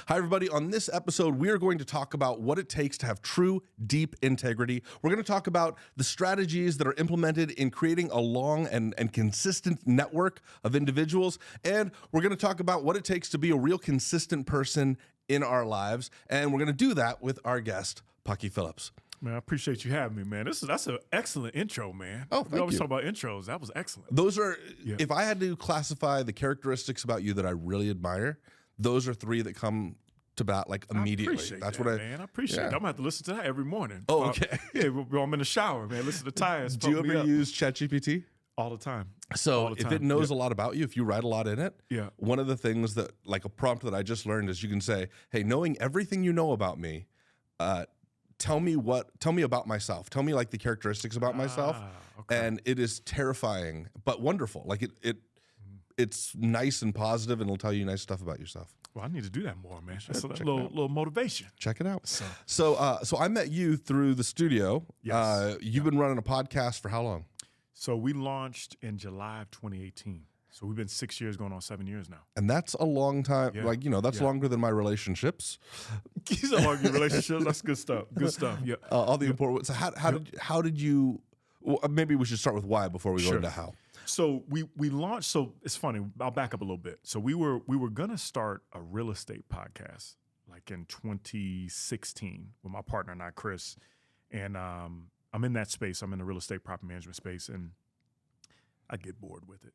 Hi, everybody. On this episode, we are going to talk about what it takes to have true, deep integrity. We're going to talk about the strategies that are implemented in creating a long and consistent network of individuals. And we're going to talk about what it takes to be a real consistent person in our lives. And we're going to do that with our guest, Paki Phillips. Man, I appreciate you having me, man. That's an excellent intro, man. Oh, thank you. We always talk about intros. That was excellent. Those are, if I had to classify the characteristics about you that I really admire, those are three that come to bat like immediately. I appreciate that, man. I appreciate it. I'm gonna have to listen to that every morning. Oh, okay. While I'm in the shower, man. Listen to Tyus. Do you ever use ChatGPT? All the time. So if it knows a lot about you, if you write a lot in it, one of the things that, like a prompt that I just learned is you can say, hey, knowing everything you know about me, tell me about myself. Tell me like the characteristics about myself. Okay. And it is terrifying, but wonderful. Like it's nice and positive, and it'll tell you nice stuff about yourself. Well, I need to do that more, man. That's a little motivation. Check it out. So I met you through the studio. Yes. You've been running a podcast for how long? So we launched in July of 2018. So we've been 6 years, going on 7 years now. And that's a long time. Yeah. Like, that's longer than my relationships. These are longer relationships. That's good stuff. Good stuff. Yeah. All the important. So how did you? Well, maybe we should start with why before we go into how. So we launched. So it's funny. I'll back up a little bit. So we were gonna start a real estate podcast like in 2016 with my partner and I, Chris, and I'm in that space. I'm in the real estate property management space, and I get bored with it.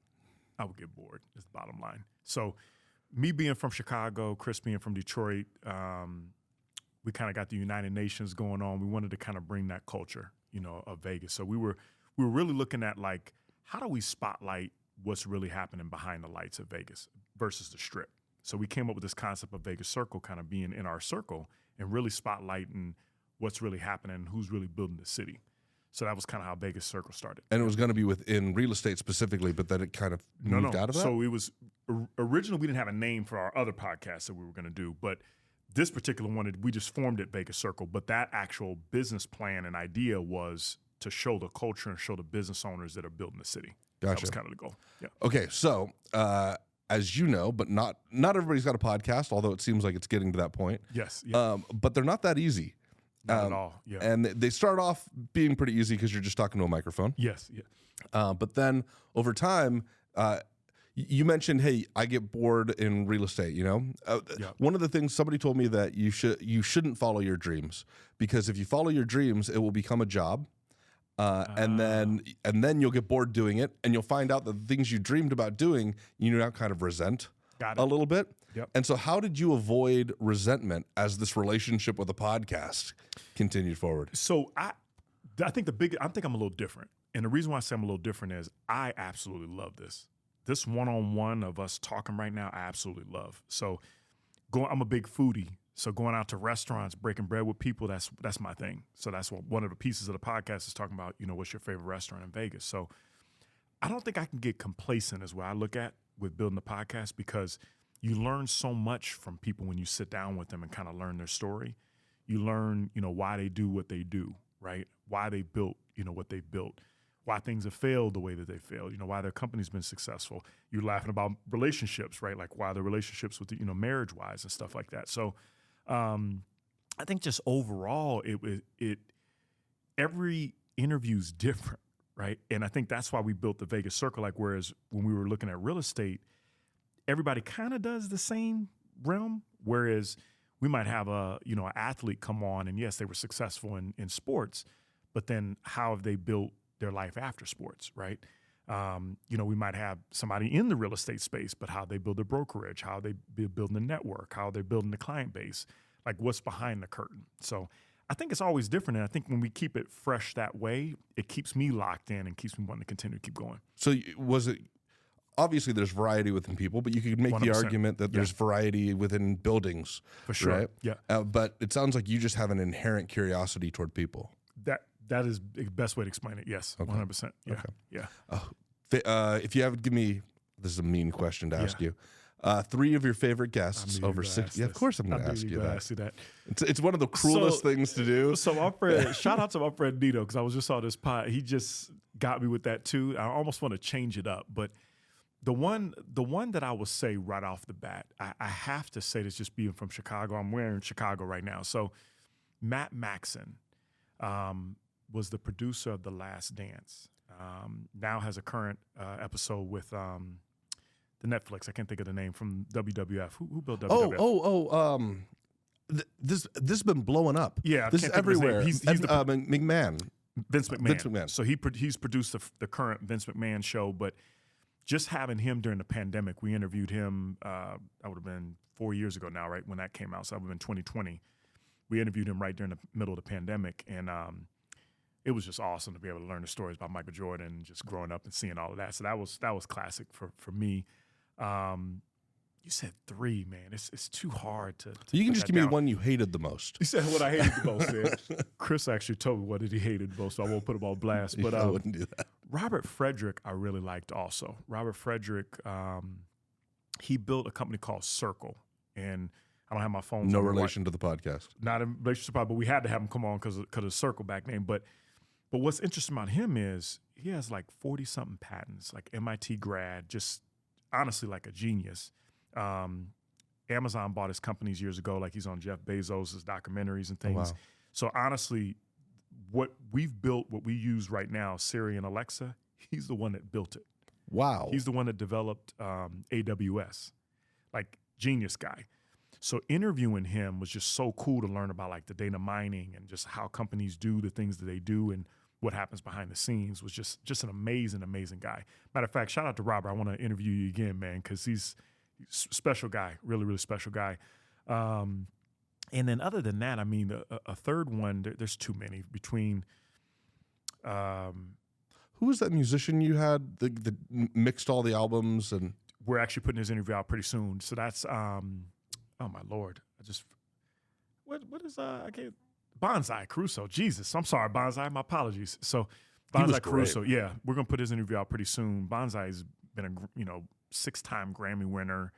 I would get bored, is the bottom line. So me being from Chicago, Chris being from Detroit, we kind of got the United Nations going on. We wanted to kind of bring that culture, of Vegas. So we were really looking at like, how do we spotlight what's really happening behind the lights of Vegas versus the Strip? So we came up with this concept of Vegas Circle kind of being in our circle and really spotlighting what's really happening and who's really building the city. So that was kind of how Vegas Circle started. And it was going to be within real estate specifically, but then it kind of moved out of that? So it was, originally we didn't have a name for our other podcast that we were going to do, but this particular one, we just formed it Vegas Circle, but that actual business plan and idea was to show the culture and show the business owners that are building the city. Gotcha. That was kind of the goal. Yeah. Okay, so as you know, but not everybody's got a podcast, although it seems like it's getting to that point. Yes. Yeah. But they're not that easy. Not at all. Yeah. And they start off being pretty easy because you're just talking to a microphone. Yes. Yeah. But then over time, you mentioned, hey, I get bored in real estate. One of the things somebody told me that you shouldn't follow your dreams, because if you follow your dreams, it will become a job. And then you'll get bored doing it, and you'll find out that the things you dreamed about doing, you now kind of resent a little bit. Yep. And so how did you avoid resentment as this relationship with the podcast continued forward? So I think I'm a little different. And the reason why I say I'm a little different is I absolutely love this. This one-on-one of us talking right now, I absolutely love. So I'm a big foodie. So going out to restaurants, breaking bread with people, that's my thing. So that's what one of the pieces of the podcast is talking about, what's your favorite restaurant in Vegas. So I don't think I can get complacent is what I look at with building the podcast, because you learn so much from people when you sit down with them and kind of learn their story. You learn, why they do what they do, right? Why they built, what they built, why things have failed the way that they failed, why their company's been successful. You're laughing about relationships, right? Like why the relationships with, marriage-wise and stuff like that. So I think just overall, every interview's different, right? And I think that's why we built the Vegas Circle. Like, whereas when we were looking at real estate, everybody kind of does the same realm. Whereas we might have an athlete come on, and yes, they were successful in sports, but then how have they built their life after sports, right? We might have somebody in the real estate space, but how they build their brokerage, how they building the network, how they're building the client base, like what's behind the curtain. So I think it's always different. And I think when we keep it fresh that way, it keeps me locked in and keeps me wanting to continue to keep going. So was it, obviously there's variety within people, but you could make 100%. The argument that there's variety within buildings. For sure. Right? Yeah. But it sounds like you just have an inherent curiosity toward people. That is the best way to explain it. Yes. Okay. 100%. Yeah. Okay. Yeah. If you have to give me, this is a mean question to ask you. 3 of your favorite guests over 6. Yeah, of course I'm going to ask you that. It's one of the cruelest things to do. So my friend, shout out to my friend Nito, because I was just on this pod. He just got me with that too. I almost want to change it up, but The one that I will say right off the bat, I have to say this just being from Chicago. I'm wearing Chicago right now. So Matt Maxon was the producer of The Last Dance. Now has a current episode with the Netflix. I can't think of the name, from WWF. Who built WWF? This has been blowing up. Yeah, this is everywhere. He's the McMahon. Vince McMahon. Vince McMahon. So he's produced the current Vince McMahon show, but just having him during the pandemic, we interviewed him. That would have been 4 years ago now, right, when that came out. So that would have been 2020. We interviewed him right during the middle of the pandemic, and it was just awesome to be able to learn the stories about Michael Jordan, just growing up and seeing all of that. So that was classic for me. You said 3, man. It's too hard to you can just give me the one you hated the most. You said what I hated the most. Yeah. Chris actually told me what he hated the most, so I won't put him on blast. But I wouldn't do that. Robert Frederick, I really liked also. Robert Frederick, he built a company called Circle, and I don't have my phone. No relation to the podcast. Not in relation to the podcast, but we had to have him come on because of Circle back name. But what's interesting about him is he has like 40-something patents, like MIT grad, just honestly like a genius. Amazon bought his companies years ago, like he's on Jeff Bezos' documentaries and things. Oh, wow. So honestly, what we've built, what we use right now, Siri and Alexa, he's the one that built it. Wow. He's the one that developed AWS, like genius guy. So interviewing him was just so cool to learn about like the data mining and just how companies do the things that they do and what happens behind the scenes. Was just an amazing, amazing guy. Matter of fact, shout out to Robert. I want to interview you again, man, because he's a special guy, really, really special guy. And then other than that, I mean, a third one, there's too many between. Who was that musician you had that mixed all the albums? And we're actually putting his interview out pretty soon. So that's oh my Lord, what is I can't. Bonsai Caruso, Jesus, I'm sorry, Bonsai, my apologies. So Bonsai Caruso, yeah, we're gonna put his interview out pretty soon. Bonsai's been a 6-time Grammy winner.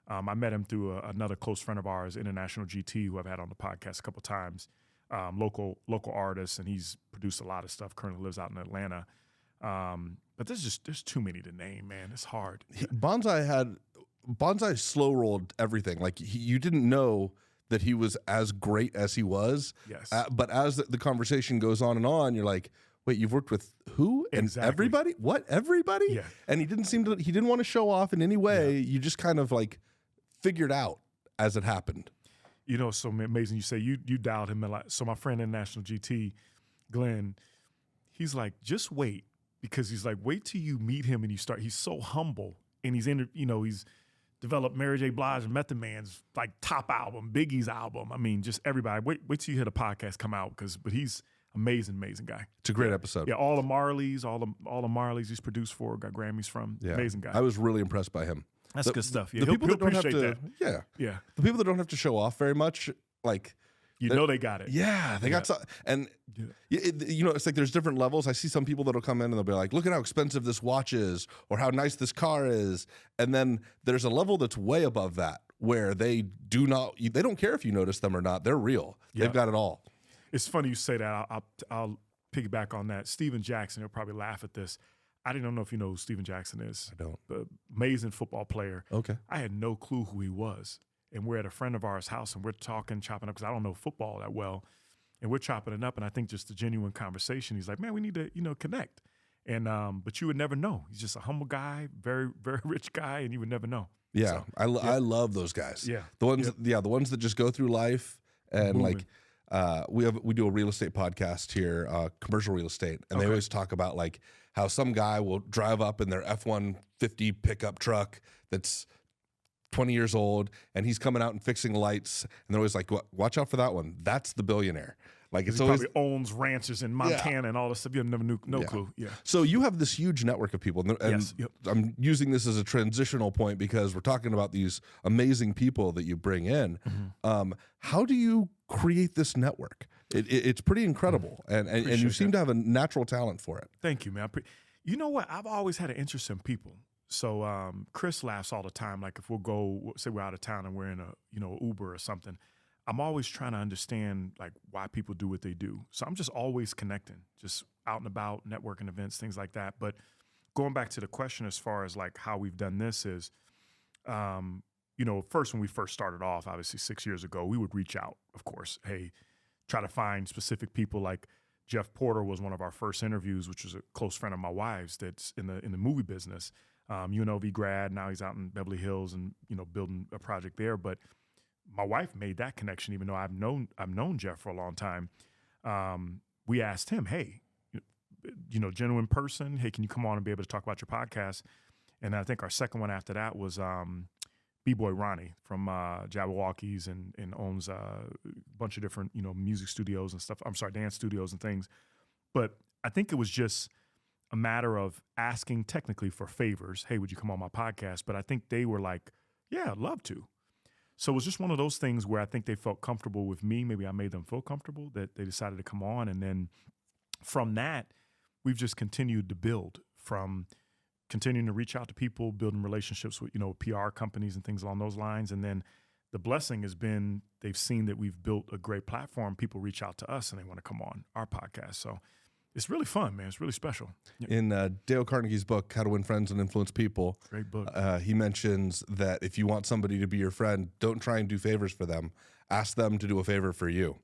I met him through another close friend of ours, International GT, who I've had on the podcast a couple times. Local artist, and he's produced a lot of stuff. Currently lives out in Atlanta. But there's too many to name, man. It's hard. Bonsai slow rolled everything. Like you didn't know that he was as great as he was. Yes. But as the conversation goes on, you're like, wait, you've worked with who? And exactly. Everybody? What? Everybody? Yeah. And he didn't want to show off in any way. Yeah. You just kind of like figured out as it happened. You know, so amazing. You say you dialed him a lot. So my friend in National GT, Glenn, he's like, just wait, because he's like, wait till you meet him and you start. He's so humble, and he's developed Mary J. Blige and Method Man's like top album, Biggie's album. I mean, just everybody. Wait till you hear the podcast come out, but he's amazing guy. It's a great episode. Yeah, all the Marleys he's produced for, got Grammys from. Yeah. Amazing guy. I was really impressed by him. That's good stuff. Yeah, the people that don't have to, that. Yeah. The people that don't have to show off very much, like they got it. Yeah, they got some, and it's like there's different levels. I see some people that'll come in and they'll be like, "Look at how expensive this watch is, or how nice this car is," and then there's a level that's way above that where they don't care if you notice them or not. They're real. They've got it all. It's funny you say that. I'll piggyback on that. Steven Jackson, he'll probably laugh at this. I don't know if you know who Steven Jackson is. I don't. But amazing football player. Okay. I had no clue who he was. And we're at a friend of ours' house, and we're chopping up, because I don't know football that well. And we're chopping it up, and I think just a genuine conversation. He's like, man, we need to, connect. And but you would never know. He's just a humble guy, very, very rich guy, and you would never know. Yeah, so, I love those guys. Yeah. The ones that just go through life and moving. Like we do a real estate podcast here, commercial real estate, and they always talk about like how some guy will drive up in their F-150 pickup truck that's 20 years old, and he's coming out and fixing lights, and they're always like, watch out for that one. That's the billionaire. Like it's always probably owns ranches in Montana and all this stuff. You never knew, no clue. Yeah. So you have this huge network of people, and I'm using this as a transitional point because we're talking about these amazing people that you bring in. Mm-hmm. How do you create this network? It's pretty incredible, and you seem to have a natural talent for it. Thank you, man. You know what? I've always had an interest in people. So Chris laughs all the time. Like if say we're out of town and we're in a Uber or something, I'm always trying to understand like why people do what they do. So I'm just always connecting, just out and about, networking events, things like that. But going back to the question as far as like how we've done this is, first when we first started off, obviously 6 years ago, we would reach out, of course, hey, try to find specific people. Like Jeff Porter was one of our first interviews, which was a close friend of my wife's that's in the movie business. UNLV grad, now he's out in Beverly Hills and building a project there. But my wife made that connection, even though I've known Jeff for a long time. We asked him, hey, genuine person, hey, can you come on and be able to talk about your podcast? And I think our second one after that was B-Boy Ronnie from Jabberwockies and owns a bunch of different, music studios and stuff. I'm sorry, dance studios and things. But I think it was just a matter of asking technically for favors. Hey, would you come on my podcast? But I think they were like, yeah, I'd love to. So it was just one of those things where I think they felt comfortable with me. Maybe I made them feel comfortable that they decided to come on. And then from that, we've just continued to build from continuing to reach out to people, building relationships with, PR companies and things along those lines. And then the blessing has been they've seen that we've built a great platform. People reach out to us and they want to come on our podcast. So it's really fun, man. It's really special. In Dale Carnegie's book, How to Win Friends and Influence People, great book. He mentions that if you want somebody to be your friend, don't try and do favors for them. Ask them to do a favor for you.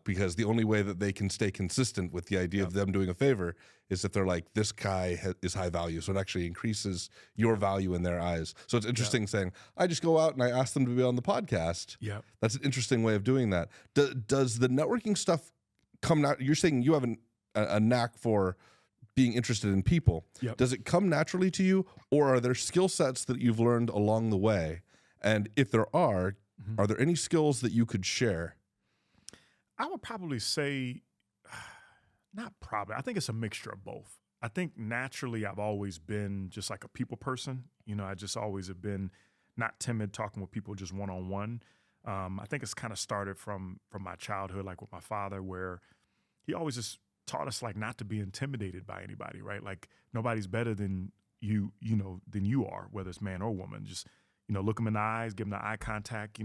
Because the only way that they can stay consistent with the idea of them doing a favor is if they're like, this guy is high value. So it actually increases your value in their eyes. So it's interesting saying, I just go out and I ask them to be on the podcast. Yeah. That's an interesting way of doing that. Does the networking stuff come out? You're saying you have a knack for being interested in people. Yep. Does it come naturally to you, or are there skill sets that you've learned along the way? And if there are there any skills that you could share? I would probably say, not probably, I think it's a mixture of both. I think naturally I've always been just like a people person. I just always have been not timid talking with people just one-on-one. I think it's kind of started from my childhood, like with my father, where he always just taught us like not to be intimidated by anybody, right? Like nobody's better than you, than you are, whether it's man or woman. Just, look them in the eyes, give them the eye contact,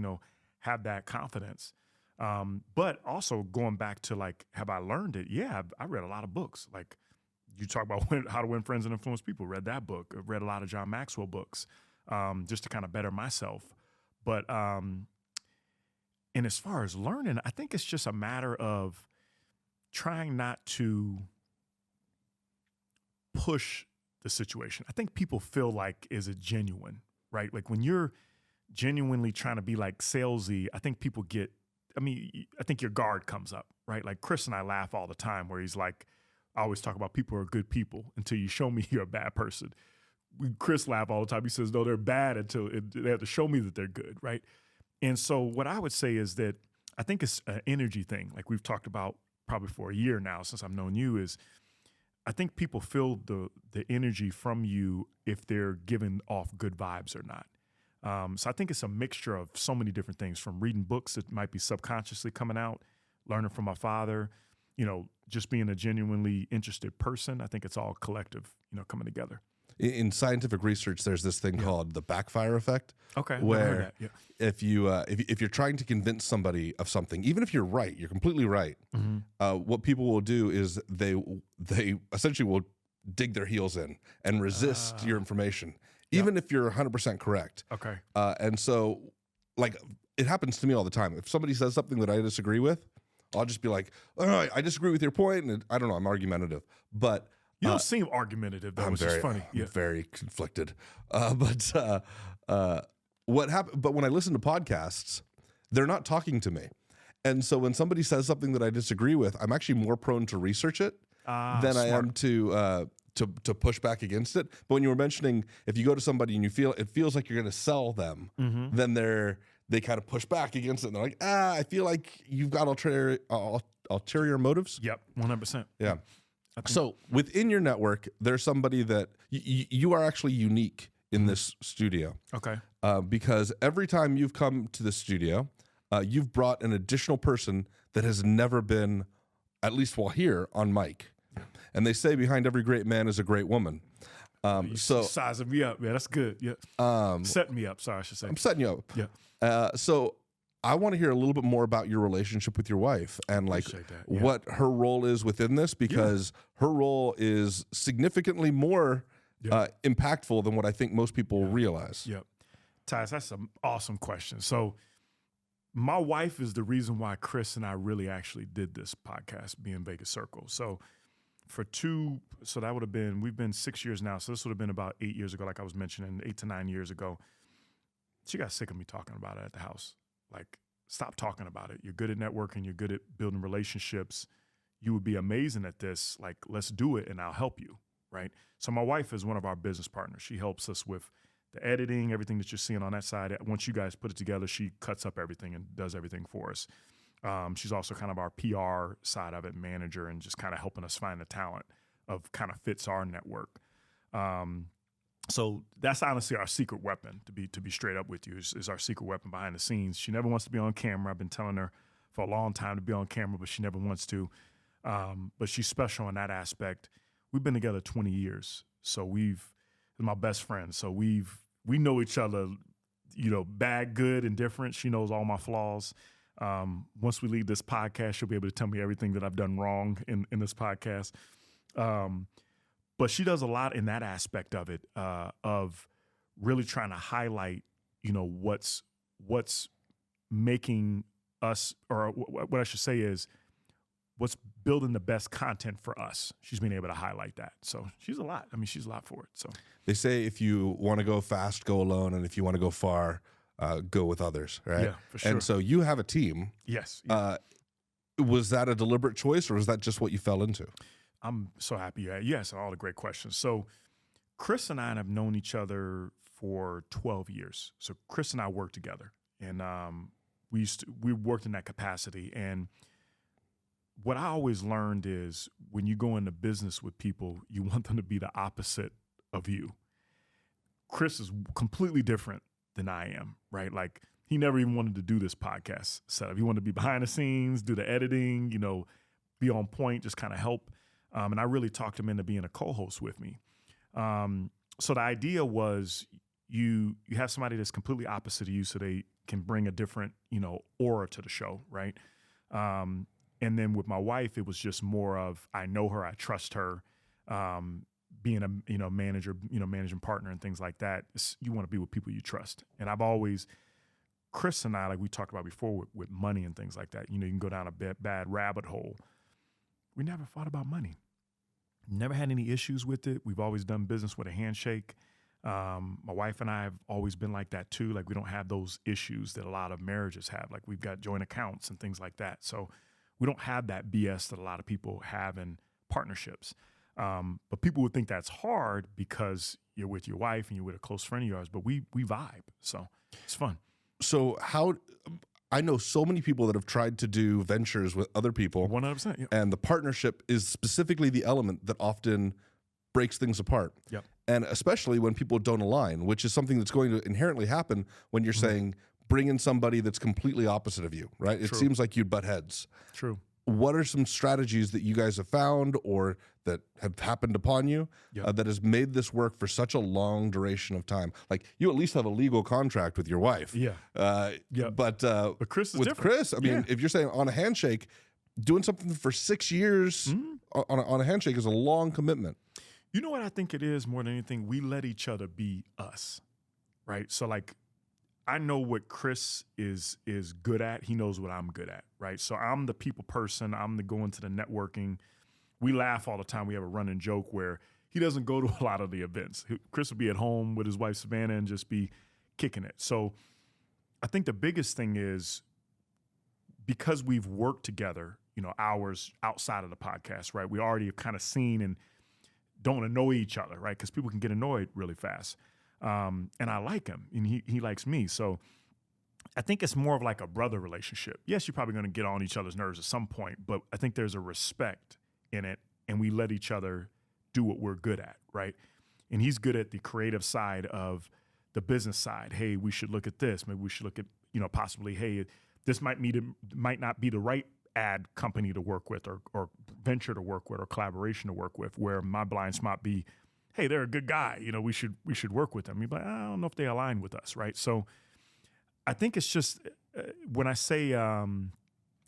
have that confidence. But also going back to like, have I learned it? Yeah, I read a lot of books. Like you talk about How to Win Friends and Influence People. Read that book. I've read a lot of John Maxwell books, just to kind of better myself. But and as far as learning, I think it's just a matter of trying not to push the situation. I think people feel like, is it genuine, right? Like when you're genuinely trying to be like salesy, I think people I think your guard comes up, right? Like Chris and I laugh all the time where he's like, I always talk about people are good people until you show me you're a bad person. Chris laugh all the time. He says, no, they're bad until they have to show me that they're good, right? And so what I would say is that I think it's an energy thing. Like we've talked about probably for a year now since I've known you, is I think people feel the energy from you if they're giving off good vibes or not. So I think it's a mixture of so many different things, from reading books that might be subconsciously coming out, learning from my father, just being a genuinely interested person. I think it's all collective, coming together. In scientific research, there's this thing called the backfire effect. Okay, where if you're trying to convince somebody of something, even if you're right, you're completely right. What people will do is they essentially will dig their heels in and resist your information, even if you're 100% correct. Okay. And so, like, it happens to me all the time. If somebody says something that I disagree with, I'll just be like, all right, I disagree with your point, and I don't know, I'm argumentative, but. You don't seem argumentative, though, which is funny. I'm very conflicted. But what happened? But when I listen to podcasts, they're not talking to me, and so when somebody says something that I disagree with, I'm actually more prone to research it than I am to push back against it. But when you were mentioning, if you go to somebody and it feels like you're going to sell them, then they kind of push back against it. And they're like, I feel like you've got ulterior motives. Yep, 100%. Yeah. So within your network, there's somebody that you are actually unique in this studio. Okay. Because every time you've come to the studio, you've brought an additional person that has never been, at least while here, on mic. And they say behind every great man is a great woman. So sizing me up, man. That's good. Yeah. Setting me up. Sorry, I should say. I'm setting you up. Yeah. So I want to hear a little bit more about your relationship with your wife and like what her role is within this, because her role is significantly more impactful than what I think most people realize. Yep. Tyus, that's an awesome question. So my wife is the reason why Chris and I really actually did this podcast, Being Vegas Circle. So that would have been, we've been 6 years now. So this would have been about 8 years ago, like I was mentioning, 8 to 9 years ago. She got sick of me talking about it at the house. Like, stop talking about it. You're good at networking. You're good at building relationships. You would be amazing at this. Like, let's do it and I'll help you, right? So my wife is one of our business partners. She helps us with the editing, everything that you're seeing on that side. Once you guys put it together, she cuts up everything and does everything for us. She's also kind of our PR side of it, manager, and just kind of helping us find the talent of kind of fits our network. So that's honestly our secret weapon, to be straight up with you, is our secret weapon behind the scenes. She never wants to be on camera. I've been telling her for a long time to be on camera, but she never wants to. But she's special in that aspect. We've been together 20 years. So my best friend. So we know each other, bad, good, and different. She knows all my flaws. Once we leave this podcast, she'll be able to tell me everything that I've done wrong in this podcast. But she does a lot in that aspect of it, of really trying to highlight, what's making us, or what I should say is, what's building the best content for us. She's been able to highlight that. So she's a lot. I mean, she's a lot for it. So they say if you want to go fast, go alone, and if you want to go far, go with others, right? Yeah, for sure. And so you have a team. Yes. Was that a deliberate choice, or was that just what you fell into? I'm so happy you asked all the great questions. So Chris and I have known each other for 12 years. So Chris and I worked together, and we worked in that capacity. And what I always learned is when you go into business with people, you want them to be the opposite of you. Chris is completely different than I am, right? Like, he never even wanted to do this podcast setup. He wanted to be behind the scenes, do the editing, be on point, just kind of help. And I really talked him into being a co-host with me. So the idea was you have somebody that's completely opposite of you, so they can bring a different, aura to the show, right? And then with my wife, it was just more of, I know her, I trust her, being a manager, managing partner and things like that. You want to be with people you trust. And I've always, Chris and I, like we talked about before with money and things like that, you can go down a bad rabbit hole. We never fought about money. Never had any issues with it. We've always done business with a handshake. My wife and I have always been like that too. Like, we don't have those issues that a lot of marriages have. Like, we've got joint accounts and things like that. So we don't have that BS that a lot of people have in partnerships. But people would think that's hard because you're with your wife and you're with a close friend of yours, but we vibe. So it's fun. So I know so many people that have tried to do ventures with other people. 100%. Yeah. And the partnership is specifically the element that often breaks things apart. Yep. And especially when people don't align, which is something that's going to inherently happen when you're saying, bring in somebody that's completely opposite of you, right? It seems like you'd butt heads. True. What are some strategies that you guys have found or that have happened upon you that has made this work for such a long duration of time? Like, you at least have a legal contract with your wife. Yeah. But Chris is with different. Chris, I mean, if you're saying on a handshake, doing something for 6 years on a handshake is a long commitment. You know what I think it is more than anything? We let each other be us, right? So, like, I know what Chris is good at. He knows what I'm good at, right? So I'm the people person. I'm the going to the networking. We laugh all the time. We have a running joke where he doesn't go to a lot of the events. Chris will be at home with his wife, Savannah, and just be kicking it. So I think the biggest thing is, because we've worked together, hours outside of the podcast, right? We already have kind of seen and don't annoy each other, right? Because people can get annoyed really fast. And I like him, and he likes me. So I think it's more of like a brother relationship. Yes, you're probably going to get on each other's nerves at some point, but I think there's a respect in it, and we let each other do what we're good at, right? And he's good at the creative side of the business side. Hey, we should look at this. Maybe we should look at, possibly, hey, this might not be the right ad company to work with or venture to work with or collaboration to work with, where my blind spot be, hey, they're a good guy. We should work with them. You're like, I don't know if they align with us, right? So I think it's just when I say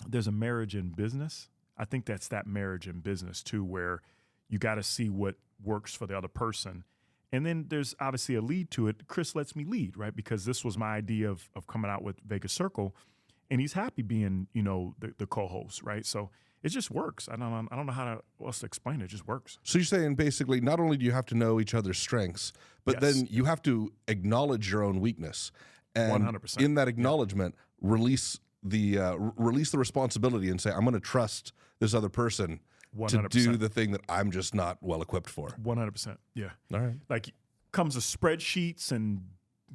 there's a marriage in business, I think that's that marriage in business too, where you got to see what works for the other person And then there's obviously a lead to it. Chris lets me lead, right? Because this was my idea of coming out with Vegas Circle, and he's happy being, the co-host, right? So it just works. I don't know how else to explain it. It just works. So you're saying basically not only do you have to know each other's strengths, but then you have to acknowledge your own weakness. And 100%. in that acknowledgement, release the responsibility and say, I'm going to trust this other person 100%. to do the thing that I'm just not well equipped for. 100%. Yeah. All right. Like comes to spreadsheets and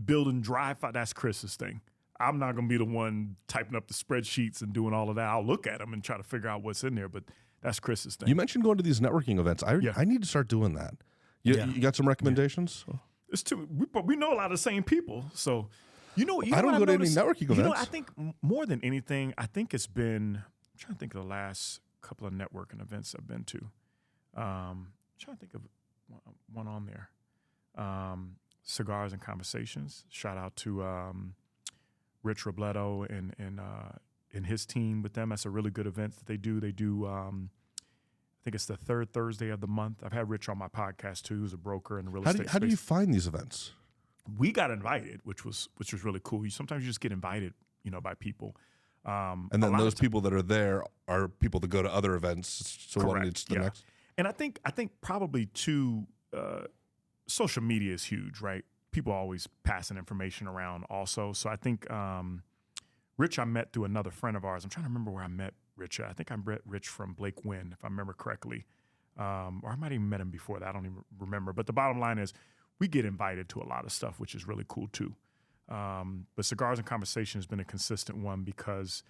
building drive. That's Chris's thing. I'm not going to be the one typing up the spreadsheets and doing all of that. I'll look at them and try to figure out what's in there, but that's Chris's thing. You mentioned going to these networking events. I need to start doing that. You got some recommendations? Yeah. It's too. We know a lot of the same people, so I don't go to any networking events. I think more than anything, I think it's been. I'm trying to think of the last couple of networking events I've been to. I'm trying to think of one on there. Cigars and Conversations. Shout out to Rich Robledo and his team with them. That's a really good event that they do. They do. I think it's the third Thursday of the month. I've had Rich on my podcast too, who's a broker in the real estate space. How do you find these events? We got invited, which was really cool. Sometimes you just get invited, by people. And then those people that are there are people that go to other events. So correct. What leads to the next? And I think probably too, social media is huge, right? People are always passing information around also. So I think Rich I met through another friend of ours. I'm trying to remember where I met Rich. I think I met Rich from Blake Wynn, if I remember correctly. Or I might even met him before that. I don't even remember. But the bottom line is we get invited to a lot of stuff, which is really cool too. But Cigars and Conversation has been a consistent one because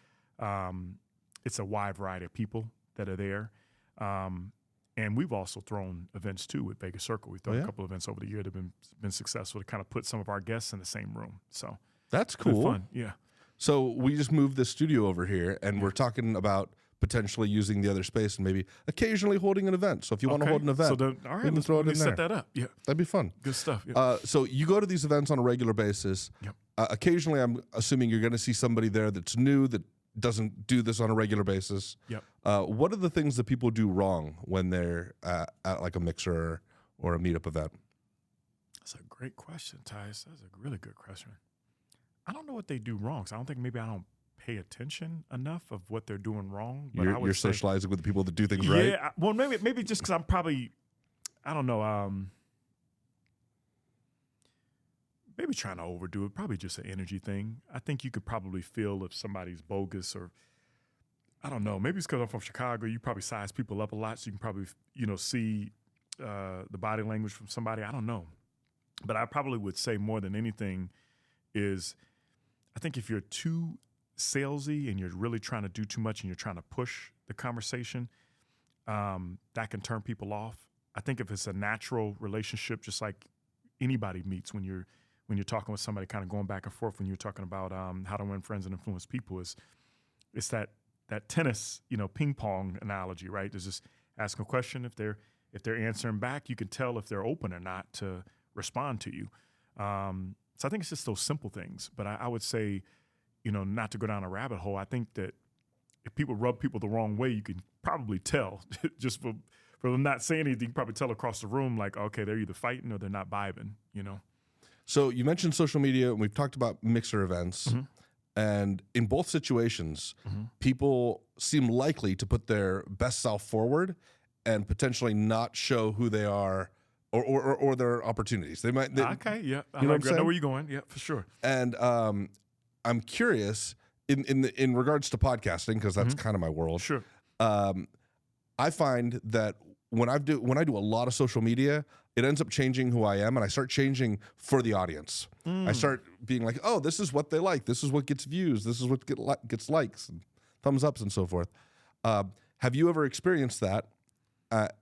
it's a wide variety of people that are there. And we've also thrown events too with Vegas Circle. We've thrown a couple of events over the year that have been successful to kind of put some of our guests in the same room. So that's cool. Fun. Yeah. So we just moved the studio over here, and we're talking about potentially using the other space and maybe occasionally holding an event. So if you want to hold an event, all right, let's throw it in there. Set that up. Yeah, that'd be fun. Good stuff. Yeah. So you go to these events on a regular basis. Yep. Occasionally, I'm assuming you're going to see somebody there that's new that doesn't do this on a regular basis. Yep. What are the things that people do wrong when they're at like a mixer or a meetup event? That's a great question, Tyus. That's a really good question. I don't know what they do wrong. So I don't think maybe I don't pay attention enough of what they're doing wrong. But you're socializing with the people that do things right. Yeah. Well, maybe just because I'm probably, I don't know. Maybe trying to overdo it. Probably just an energy thing. I think you could probably feel if somebody's bogus or, I don't know. Maybe it's because I'm from Chicago. You probably size people up a lot, so you can probably see the body language from somebody. I don't know, but I probably would say more than anything is, I think if you're too salesy and you're really trying to do too much and you're trying to push the conversation, that can turn people off. I think if it's a natural relationship, just like anybody meets when you're talking with somebody, kind of going back and forth when you're talking about how to win friends and influence people, it's that tennis, ping pong analogy, right? There's just ask a question. If they're answering back, you can tell if they're open or not to respond to you. So I think it's just those simple things. But I would say, not to go down a rabbit hole, I think that if people rub people the wrong way, you can probably tell just for them not saying anything, you can probably tell across the room, like, okay, they're either fighting or they're not vibing, So you mentioned social media, and we've talked about mixer events. Mm-hmm. And in both situations, people seem likely to put their best self forward and potentially not show who they are or their opportunities. They might. Okay, yeah. I know where you're going. Yeah, for sure. And I'm curious in regards to podcasting, because that's kind of my world. Sure. I find that when I do a lot of social media, it ends up changing who I am, and I start changing for the audience. I start being like, oh, this is what they like. This is what gets views. This is what gets likes and thumbs ups and so forth. Have you ever experienced that?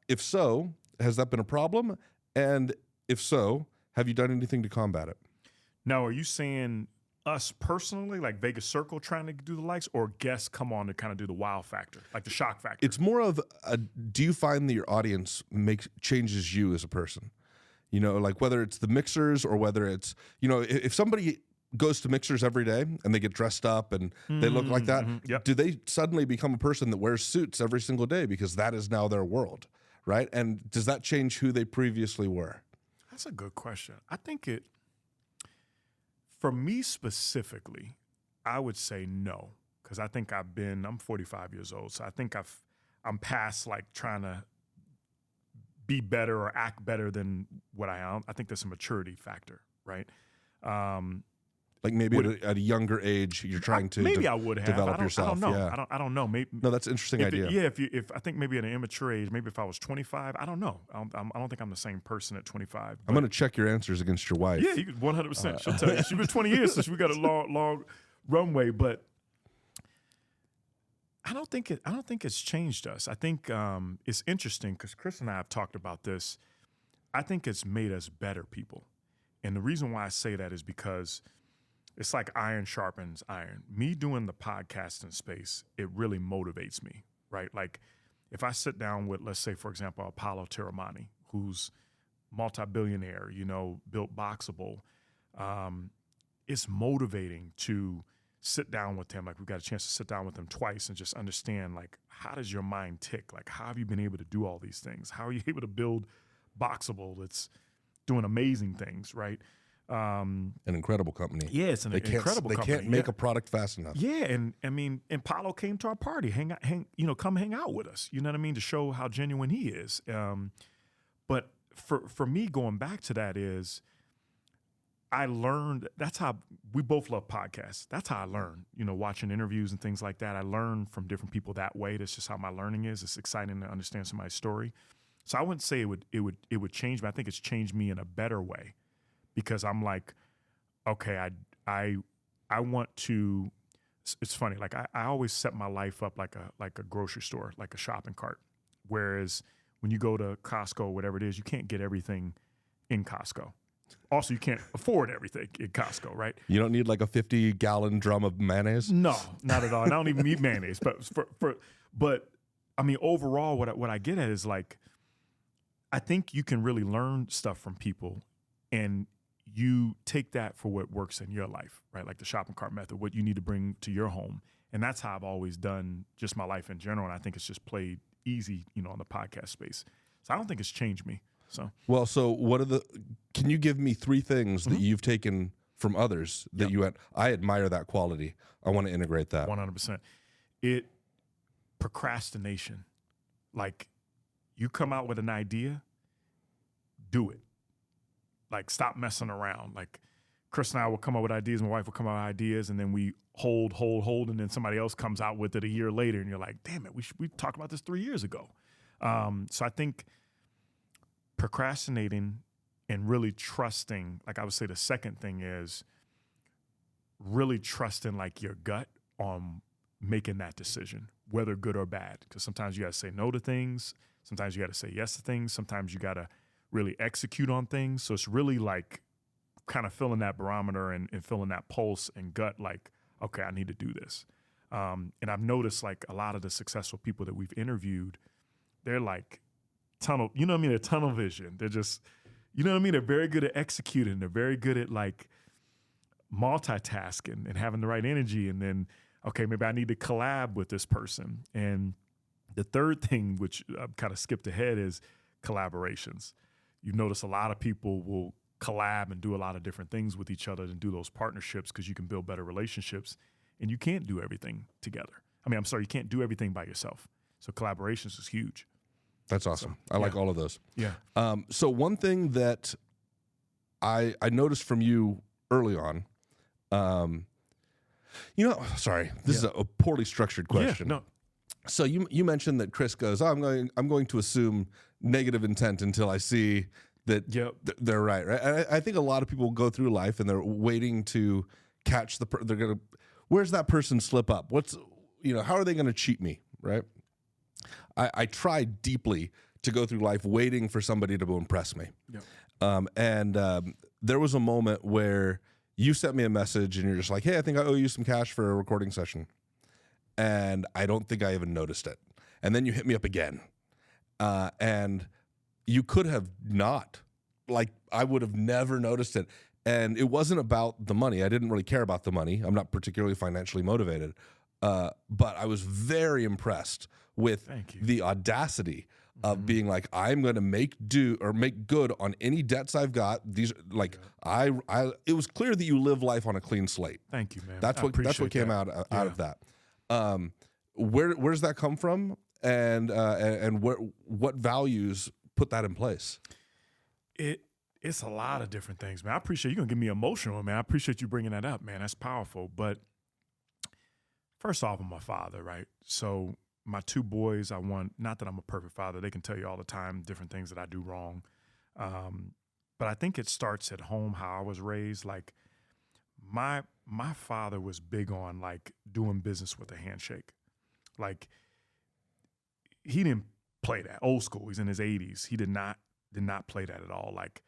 If so, has that been a problem? And if so, have you done anything to combat it? Now, are you saying us personally, like Vegas Circle trying to do the likes, or guests come on to kind of do the wow factor, like the shock factor? It's more of do you find that your audience changes you as a person? Like whether it's the mixers or whether it's, if somebody goes to mixers every day and they get dressed up and they look like that, yep. Do they suddenly become a person that wears suits every single day because that is now their world, right? And does that change who they previously were? That's a good question. I think for me specifically, I would say no, because I think I'm 45 years old, so I think I'm past like trying to be better or act better than what I am. I think there's a maturity factor, right? Like maybe at a younger age, you're trying to maybe I would have develop yourself. I don't know. Yeah. I don't know. Maybe No, that's an interesting idea. If I think maybe at an immature age, maybe if I was 25, I don't know. I don't think I'm the same person at 25. I'm going to check your answers against your wife. Yeah, you could 100%. She'll tell you. She's been 20 years, so we got a long runway. But I don't think it's changed us. I think it's interesting because Chris and I have talked about this. I think it's made us better people, and the reason why I say that is because it's like iron sharpens iron. Me doing the podcasting space, it really motivates me, right? Like if I sit down with, let's say, for example, Apollo Tiramani, who's multi-billionaire, built Boxable, it's motivating to sit down with him. Like we've got a chance to sit down with him twice and just understand, like, how does your mind tick? Like, how have you been able to do all these things? How are you able to build Boxable that's doing amazing things, right? An incredible company. Yeah, it's incredible company. They can't make a product fast enough. Yeah, and I mean, and Paulo came to our party, come hang out with us. You know what I mean? To show how genuine he is. But for me, going back to that is, I learned, that's how, we both love podcasts. That's how I learned, watching interviews and things like that. I learned from different people that way. That's just how my learning is. It's exciting to understand somebody's story. So I wouldn't say it would change me. I think it's changed me in a better way. Because I'm like, okay, I want to. It's funny. Like I always set my life up like a grocery store, like a shopping cart. Whereas when you go to Costco or whatever it is, you can't get everything in Costco. Also, you can't afford everything in Costco, right? You don't need like a 50-gallon drum of mayonnaise. No, not at all. And I don't even eat mayonnaise. But I mean, overall, what I get at is like, I think you can really learn stuff from people, and you take that for what works in your life, right? Like the shopping cart method, what you need to bring to your home. And that's how I've always done just my life in general. And I think it's just played easy, on the podcast space. So I don't think it's changed me. So can you give me 3 things that you've taken from others that you went, I admire that quality. I want to integrate that. 100%. Procrastination. Like you come out with an idea, do it. Like, stop messing around. Like, Chris and I will come up with ideas, my wife will come up with ideas, and then we hold, and then somebody else comes out with it a year later, and you're like, damn it, we talked about this 3 years ago. So I think procrastinating and really trusting, like I would say the second thing is really trusting like your gut on making that decision, whether good or bad. Because sometimes you got to say no to things. Sometimes you got to say yes to things. Sometimes you got to really execute on things. So it's really like kind of feeling that barometer and feeling that pulse and gut, like, okay, I need to do this. And I've noticed like a lot of the successful people that we've interviewed, they're like tunnel, they're tunnel vision. They're just, they're very good at executing. They're very good at like multitasking and having the right energy. And then, okay, maybe I need to collab with this person. And the third thing, which I've kind of skipped ahead, is collaborations. You notice a lot of people will collab and do a lot of different things with each other and do those partnerships because you can build better relationships, and you can't do everything together. You can't do everything by yourself. So collaborations is huge. That's awesome. I like all of those. Yeah. So one thing that I noticed from you early on, sorry, this is a poorly structured question. Yeah, no. So you mentioned that Chris goes, I'm going to assume negative intent until I see that they're right. And I think a lot of people go through life and they're waiting to catch where's that person slip up? How are they going to cheat me? Right. I try deeply to go through life waiting for somebody to impress me. Yep. There was a moment where you sent me a message and you're just like, hey, I think I owe you some cash for a recording session. And I don't think I even noticed it. And then you hit me up again. And you could have not. Like, I would have never noticed it. And it wasn't about the money. I didn't really care about the money. I'm not particularly financially motivated. But I was very impressed with the audacity of being like, I'm going to make good on any debts I've got. These it was clear that you live life on a clean slate. Thank you, man. That's what came out of that. Where does that come from? And what values put that in place? It's a lot of different things, man. I appreciate you gonna get me emotional, man. I appreciate you bringing that up, man. That's powerful. But first off, I'm a father, right? So my two boys, not that I'm a perfect father. They can tell you all the time different things that I do wrong. But I think it starts at home, how I was raised. Like my father was big on like doing business with a handshake. Like he didn't play that old school. He's in his 80s. He did not play that at all. Like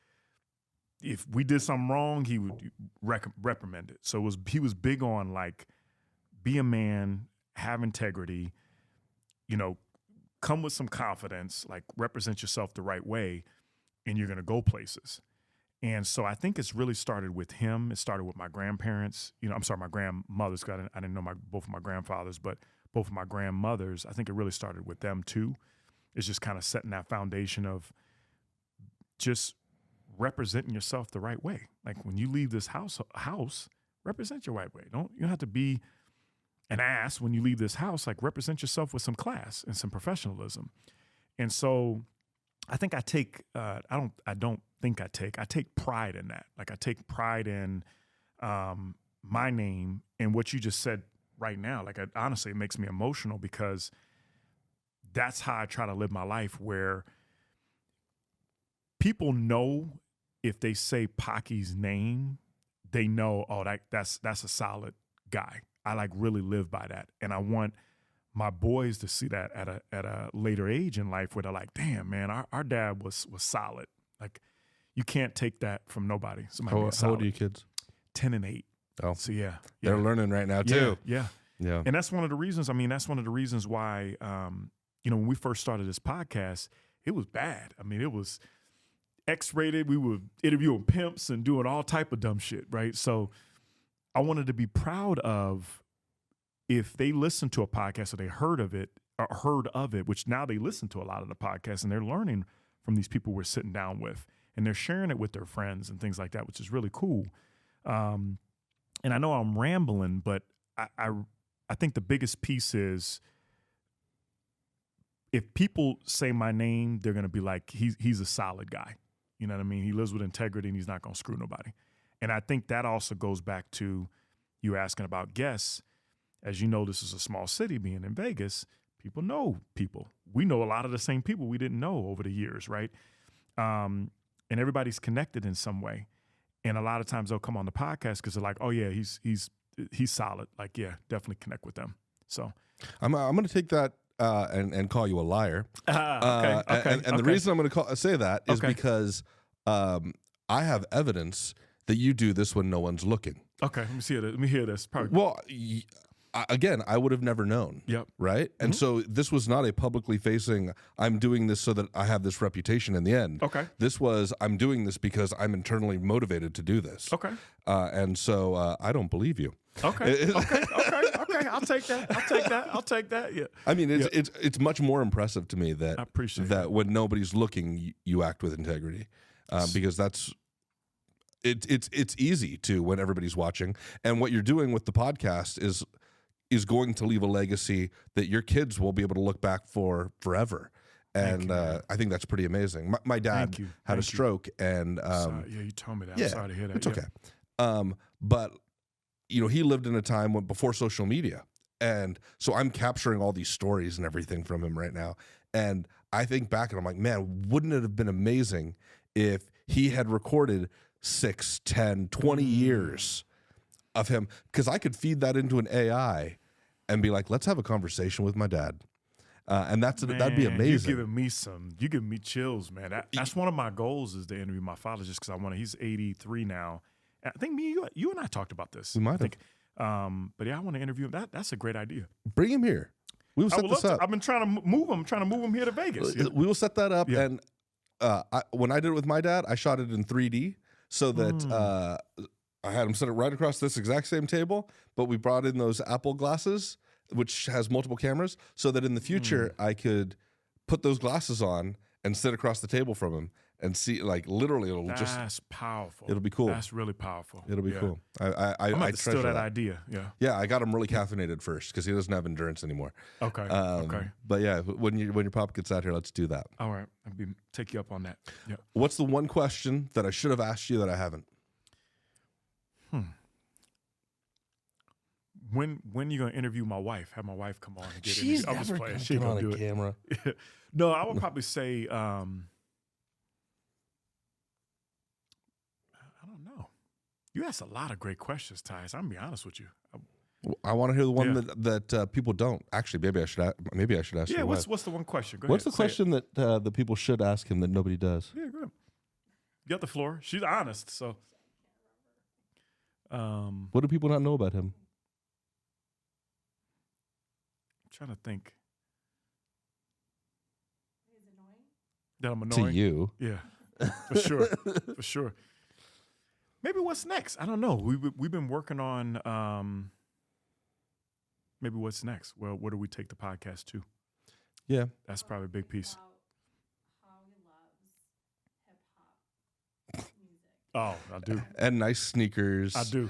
if we did something wrong, he would reprimand it. So he was big on like, be a man, have integrity, come with some confidence, like represent yourself the right way, and you're going to go places. And so I think it's really started with him. It started with my grandparents. My grandmothers. I didn't know both of my grandfathers, but both of my grandmothers, I think it really started with them too. It's just kind of setting that foundation of just representing yourself the right way. Like when you leave this house, represent your right way. You don't have to be an ass when you leave this house. Like represent yourself with some class and some professionalism. And so I think I take I take pride in that. Like I take pride in my name and what you just said right now. Like honestly, it makes me emotional because that's how I try to live my life, where people know if they say Paki's name, they know, that's a solid guy. I like really live by that. And I want my boys to see that at a later age in life where they're like, damn, man, our dad was solid. Like you can't take that from nobody. How old are you kids? 10 and 8. Oh, so yeah. They're learning right now too. Yeah. And that's one of the reasons, why, when we first started this podcast, it was bad. I mean, it was X-rated. We were interviewing pimps and doing all type of dumb shit, right? So I wanted to be proud of, if they listened to a podcast or they heard of it, which now they listen to a lot of the podcasts and they're learning from these people we're sitting down with, and they're sharing it with their friends and things like that, which is really cool. And I know I'm rambling, but I think the biggest piece is, if people say my name, they're going to be like, he's a solid guy. You know what I mean? He lives with integrity and he's not going to screw nobody. And I think that also goes back to you asking about guests. As you know, this is a small city, being in Vegas. People know people. We know a lot of the same people we didn't know over the years, right? And everybody's connected in some way. And a lot of times they'll come on the podcast because they're like, oh yeah, he's solid. Like, yeah, definitely connect with them. So I'm going to take that and call you a liar. Okay. And the reason I'm going to say that is because I have evidence that you do this when no one's looking. Okay, let me hear this. Probably. Well, again, I would have never known. Yep. Right? And so this was not a publicly facing, I'm doing this so that I have this reputation in the end. Okay. This was, I'm doing this because I'm internally motivated to do this. Okay. And so I don't believe you. Okay. Okay. I'll take that. Yeah. I mean, it's much more impressive to me that I appreciate that when nobody's looking, you act with integrity, because that's it's easy to when everybody's watching. And what you're doing with the podcast is going to leave a legacy that your kids will be able to look back for forever. And I think that's pretty amazing. My dad had a stroke, and you told me that. I'm sorry to hear that. It's okay. But he lived in a time before social media. And so I'm capturing all these stories and everything from him right now. And I think back and I'm like, man, wouldn't it have been amazing if he had recorded 6, 10, 20 years of him? Because I could feed that into an AI and be like, let's have a conversation with my dad. And that'd be amazing. You giving me chills, man. That's one of my goals, is to interview my father, just because he's 83 now. I think you and I talked about this. We might have. But yeah, I want to interview him. That's a great idea. Bring him here. We will set this up. I've been trying to move him here to Vegas. We will set that up. Yeah. And when I did it with my dad, I shot it in 3D so that I had him set it right across this exact same table, but we brought in those Apple glasses, which has multiple cameras, so that in the future I could put those glasses on and sit across the table from him and see, like, literally, That's powerful. It'll be cool. That's really powerful. It'll be cool. I I'm going to treasure steal that idea. Yeah. Yeah, I got him really caffeinated first because he doesn't have endurance anymore. Okay. But yeah, when your pop gets out here, let's do that. All right. Take you up on that. Yeah. What's the one question that I should have asked you that I haven't? When you gonna interview my wife? Have my wife come on and get She's interviewed. never gonna get on a camera. No, I would probably say I don't know. You asked a lot of great questions, Tyus. I'm gonna be honest with you. I want to hear the one that people don't. Actually, maybe I should ask you. Yeah, what's the one question? Go what's ahead, the question that the people should ask him that nobody does? Yeah, go ahead. You got the floor. She's honest, so. What do people not know about him? I'm trying to think. He's annoying? That I'm annoying? To you. Yeah, for sure. For sure. Maybe what's next? I don't know. We've been working on maybe what's next. Well, where do we take the podcast to? Yeah. That's probably a big piece. How he loves hip-hop music. Oh, I do. And nice sneakers. I do.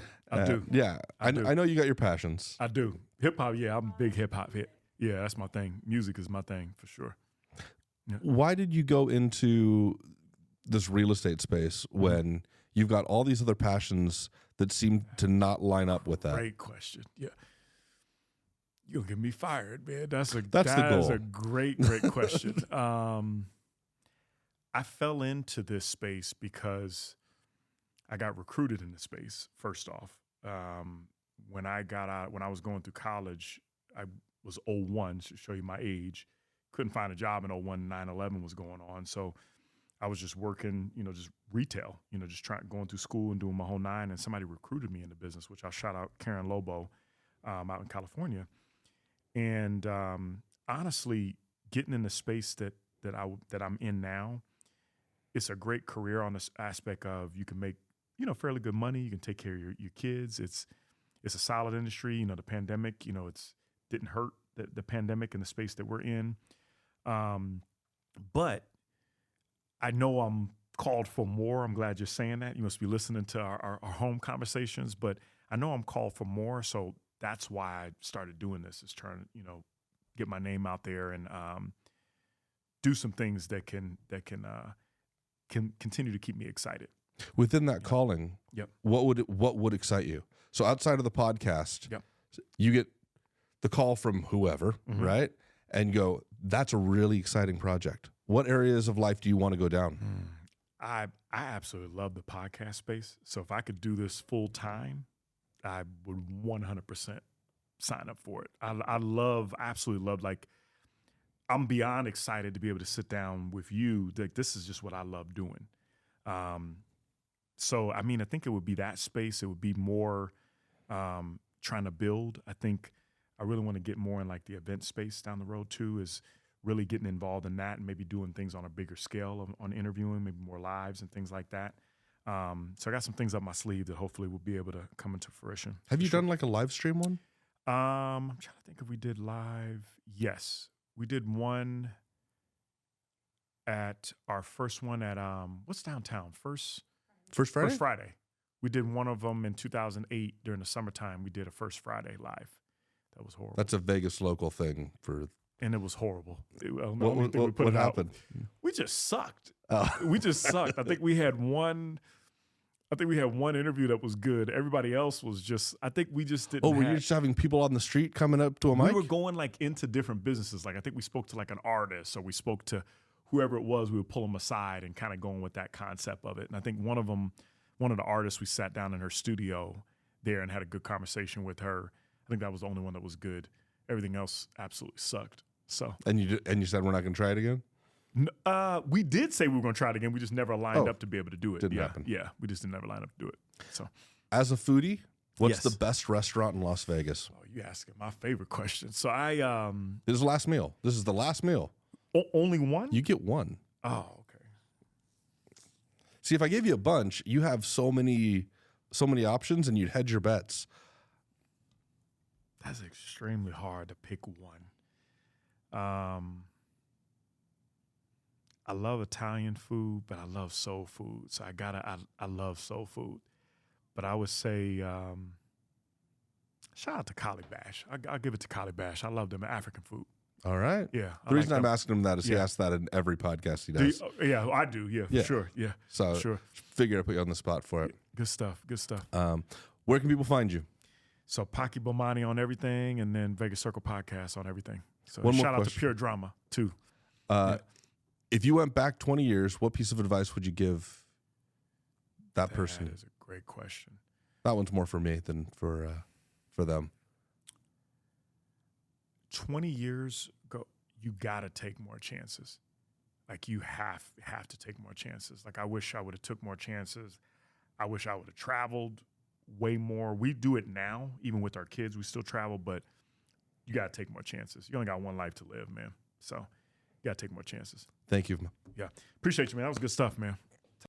Yeah. I do. know you got your passions. I do. Hip-hop, yeah, I'm a big hip-hop hit. Yeah, that's my thing. Music is my thing, for sure. Yeah. Why did you go into this real estate space when you've got all these other passions that seem to not line up with that? Great question. Yeah. You'll get me fired, man. That's the goal. That is a great question. I fell into this space because I got recruited in the space, first off. When I was going through college, I was 01, to show you my age. Couldn't find a job in 01, 9/11 was going on. So I was just working, just retail, just going through school and doing my whole nine. And somebody recruited me in the business, which I'll shout out Karen Lobo out in California. And honestly, getting in the space that I'm in now, it's a great career on this aspect of you can make, fairly good money. You can take care of your kids. It's a solid industry. The pandemic, didn't hurt the pandemic in the space that we're in. But I know I'm called for more. I'm glad you're saying that. You must be listening to our home conversations, but I know I'm called for more. So that's why I started doing this, is trying to, get my name out there and do some things that can continue to keep me excited. Within that calling, what would excite you? So outside of the podcast, you get the call from whoever, right? And you go, that's a really exciting project. What areas of life do you want to go down? I absolutely love the podcast space. So if I could do this full time, I would 100% sign up for it. I absolutely love, like, I'm beyond excited to be able to sit down with you. Like, this is just what I love doing. So, I think it would be that space. It would be more trying to build. I think I really want to get more in, like, the event space down the road too, is really getting involved in that and maybe doing things on a bigger scale on interviewing, maybe more lives and things like that. So I got some things up my sleeve that hopefully will be able to come into fruition. Have you done like a live stream one? I'm trying to think if we did live. Yes, we did one at our first one at what's downtown? First Friday. First Friday. We did one of them in 2008 during the summertime. We did a First Friday live. That was horrible. That's a Vegas local thing and it was horrible. What happened? We just sucked. We just sucked. I think we had one interview that was good. Everybody else was just, I think we just didn't. Were you just having people on the street coming up to a mic? We were going like into different businesses. Like I think we spoke to like an artist, or we spoke to whoever it was. We would pull them aside and kind of going with that concept of it. And I think one of the artists, we sat down in her studio there and had a good conversation with her. I think that was the only one that was good. Everything else absolutely sucked. So and you said we're not going to try it again? We did say we were going to try it again. We just never lined up to be able to do it. Didn't happen. Yeah, we just never lined up to do it. So, as a foodie, what's the best restaurant in Las Vegas? Oh, you asking my favorite question. So this is the last meal. This is the last meal. Only one? You get one. Oh, okay. See, if I gave you a bunch, you have so many options, and you'd hedge your bets. That's extremely hard to pick one. I love Italian food, but I love soul food. So I love soul food. But I would say, shout out to Kali Bash. I'll give it to Kali Bash. I love them African food. All right. Yeah. The reason I'm asking him that is he asks that in every podcast he does. Yeah, I do. Yeah, for sure. Yeah. So sure. Figure I put you on the spot for it. Good stuff. Good stuff. Where can people find you? So Paki Bomani on everything, and then Vegas Circle Podcast on everything. So One more shout out to question. Pure Drama too. If you went back 20 years, what piece of advice would you give that person? That is a great question. That one's more for me than for them. 20 years ago, you got to take more chances. Like you have to take more chances. Like I wish I would have took more chances. I wish I would have traveled way more. We do it now, even with our kids. We still travel, but you got to take more chances. You only got one life to live, man. So you got to take more chances. Thank you. Yeah. Appreciate you, man. That was good stuff, man.